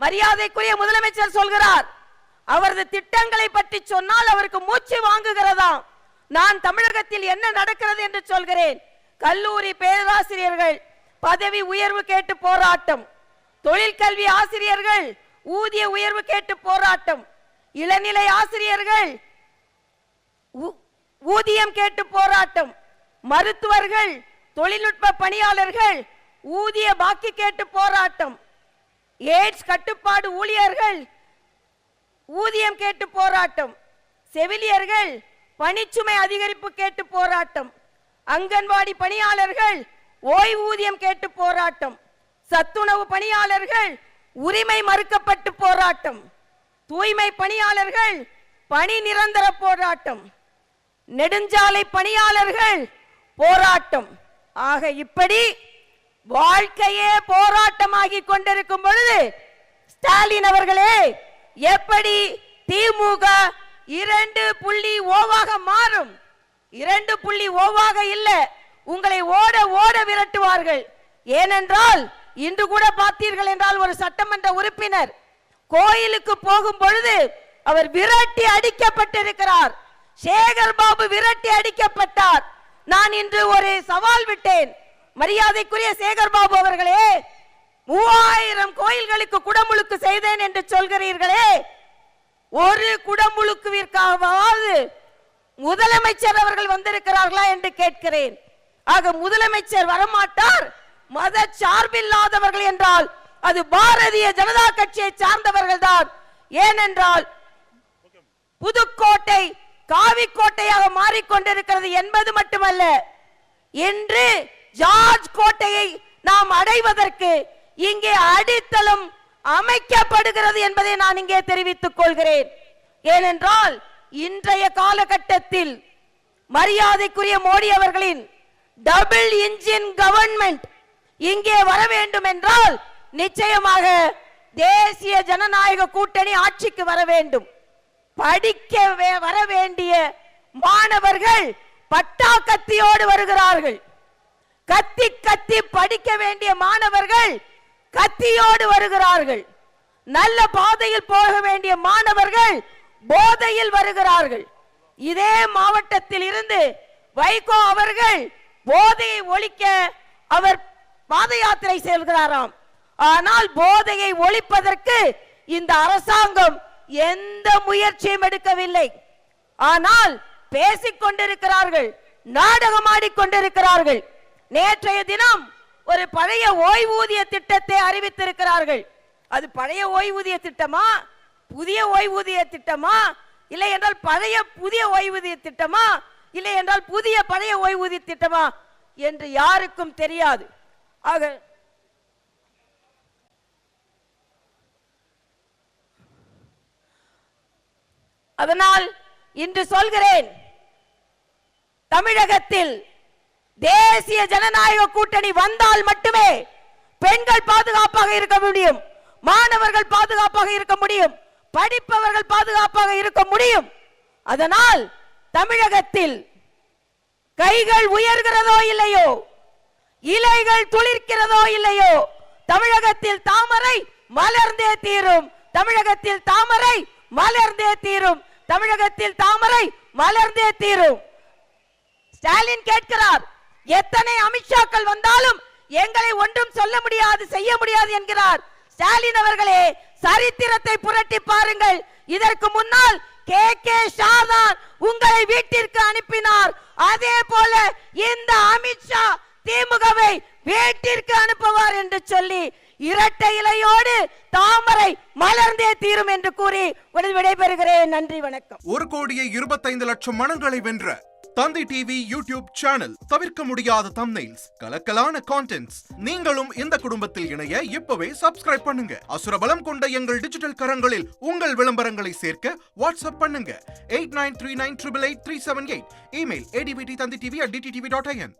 மரியாதைக்குரிய முதலமைச்சர் சொல்கிறார், அவரது திட்டங்களை பற்றி சொன்னால் அவருக்கு மூச்சு வாங்குகிறதாம். நான் தமிழகத்தில் என்ன நடக்கிறது என்று சொல்கிறேன். கல்லூரி பேராசிரியர்கள் பதவி உயர்வு கேட்டு போராட்டம், தொழிற்கல்வி ஆசிரியர்கள் ஊதிய உயர்வு கேட்டு போராட்டம், இளநிலை ஆசிரியர்கள் ஊதியம் கேட்டு போராட்டம், மருத்துவர்கள் தொழில்நுட்ப பணியாளர்கள் ஊதிய பாக்கி கேட்டு போராட்டம், எய்ட்ஸ் கட்டுப்பாடு ஊழியர்கள் ஊதியம் கேட்டு போராட்டம், செவிலியர்கள் பணிச்சுமை அதிகரிப்பு கேட்டு போராட்டம், அங்கன்வாடி பணியாளர்கள் ஓய்வூதியம் கேட்டு போராட்டம், சத்துணவு பணியாளர்கள் உரிமை மறுக்கப்பட்டு போராட்டம், தூய்மை பணியாளர்கள் பணி நிரந்தர போராட்டம், நெடுஞ்சாலை பணியாளர்கள் போராட்டம். ஆக இப்படி வாழ்க்கையே போராட்டமாகி கொண்டிருக்கும் பொழுது ஸ்டாலின் அவர்களே, எப்படி திமுக 2.0 மாறும்? 2.0 இல்ல, உங்களை ஓட ஓட விரட்டுவார்கள். ஏனென்றால் இன்று கூட பார்த்தீர்கள் என்றால் ஒரு சட்டமன்ற உறுப்பினர் கோயிலுக்கு போகும் பொழுது அவர் விரட்டி அடிக்கப்பட்டிருக்கிறார். சேகர் பாபு விரட்டி அடிக்கப்பட்டார். நான் இன்று ஒரு சவால் விட்டேன். மரியாதைக்குரிய சேகர் பாபு அவர்களே, 3000 கோயில்களுக்கு குடமுழுக்கு செய்தேன் என்று சொல்கிறீர்களே, ஒரு குடமுழுக்குவிற்காவது முதலமைச்சர் அவர்கள் வந்திருக்கிறார்களா என்று கேட்கிறேன். ஆக முதலமைச்சர் வரமாட்டார். மத சார்பில்லாதவர்கள் என்றால் அது பாரதிய ஜனதா கட்சியை சார்ந்தவர்கள் தான். ஏனென்றால் புதுக்கோட்டை காவி கோட்டையாக மாறிக்கொண்டிருக்கிறது என்பது மட்டுமல்ல, இன்று ஜார்ஜ் கோட்டையை நாம் அடைவதற்கு இங்கே அடித்தளம் அமைக்கப்படுகிறது என்பதை நான் இங்கே தெரிவித்துக் கொள்கிறேன். ஏனென்றால் இன்றைய காலகட்டத்தில் மரியாதைக்குரிய மோடி அவர்களின் டபுள் இன்ஜின் கவர்மெண்ட் இங்கே வர வேண்டும் என்றால் நிச்சயமாக தேசிய ஜனநாயக கூட்டணி ஆட்சிக்கு வர வேண்டும். படிக்க வர வேண்டிய மாணவர்கள் பட்டா கத்தியோடு வருகிறார்கள். கத்தி கத்தி படிக்க வேண்டிய மாணவர்கள் கத்தியோடு வருகிறார்கள். நல்ல பாதையில் போக வேண்டிய மாணவர்கள் போதையில் வருகிறார்கள். இதே மாவட்டத்தில் இருந்து வைகோ அவர்கள் போதையை ஒழிக்க அவர் பாத யாத்திரை செல்கிறாராம். ஆனால் போதையை ஒழிப்பதற்கு இந்த அரசாங்கம் எந்த முயற்சியும் எடுக்கவில்லை. ஆனால் பேசிக் கொண்டிருக்கிறார்கள், நாடகம் ஆடிக்கொண்டிருக்கிறார்கள். நேற்றைய தினம் ஒரு பழைய ஓய்வூதிய திட்டத்தை அறிவித்திருக்கிறார்கள். அது பழைய ஓய்வூதிய திட்டமா, புதிய ஓய்வூதிய திட்டமா, இல்லை என்றால் பழைய புதிய ஓய்வூதிய திட்டமா, இல்லை என்றால் புதிய பழைய ஓய்வூதிய திட்டமா என்று யாருக்கும் தெரியாது. ஆக அதனால் இன்று சொல்கிறேன், தமிழகத்தில் தேசிய ஜனநாயக கூட்டணி வந்தால் மட்டுமே பெண்கள் பாதுகாப்பாக இருக்க முடியும், மாணவர்கள் பாதுகாப்பாக இருக்க முடியும், படிப்பவர்கள் பாதுகாப்பாக இருக்க முடியும். அதனால் தமிழகத்தில் கைகள் உயர்கிறதோ இல்லையோ, இலைகள் துளிர்க்கிறதோ இல்லையோ, தமிழகத்தில் தாமரை மலர்ந்தே தீரும். தமிழகத்தில் தாமரை மலர்ந்தே தீரும். தமிழகத்தில் தாமரை மலர்ந்தே தீரும். ஸ்டாலின் கேட்கிறார், எத்தனை அமித்ஷாக்கள் வந்தாலும் எங்களை ஒன்றும் சொல்ல முடியாது, செய்ய முடியாது என்கிறார். ஸ்டாலின் அவர்களே, சரித்திரத்தை புரட்டி பாருங்கள். இதற்கு முன்னால் கே ஷாதான் உங்களை வீட்டிற்கு அனுப்பினார். அதே போல இந்த அமித்ஷா திமுகவை வீட்டிற்கு அனுப்புவார் என்று சொல்லி இரட்டை இலையோடு தாமரை மலர்ந்தே தீரும் என்று கூறி விடைபெறுகிறேன். நன்றி, வணக்கம். 1,25,00,000 மனங்களை வென்ற தந்தி டிவி யூடியூப் சேனல். தவிர்க்க முடியாத தம்ப்நெயில்ஸ், கலக்கலான கான்டென்ட்ஸ். நீங்களும் இந்த குடும்பத்தில் இணைய இப்பவே சப்ஸ்கிரைப் பண்ணுங்க. அசுரபலம் கொண்ட எங்கள் டிஜிட்டல் கரங்களில் உங்கள் விளம்பரங்களை சேர்க்க வாட்ஸ்அப் பண்ணுங்க. 8939888378. Email advttanditv@dttv.in.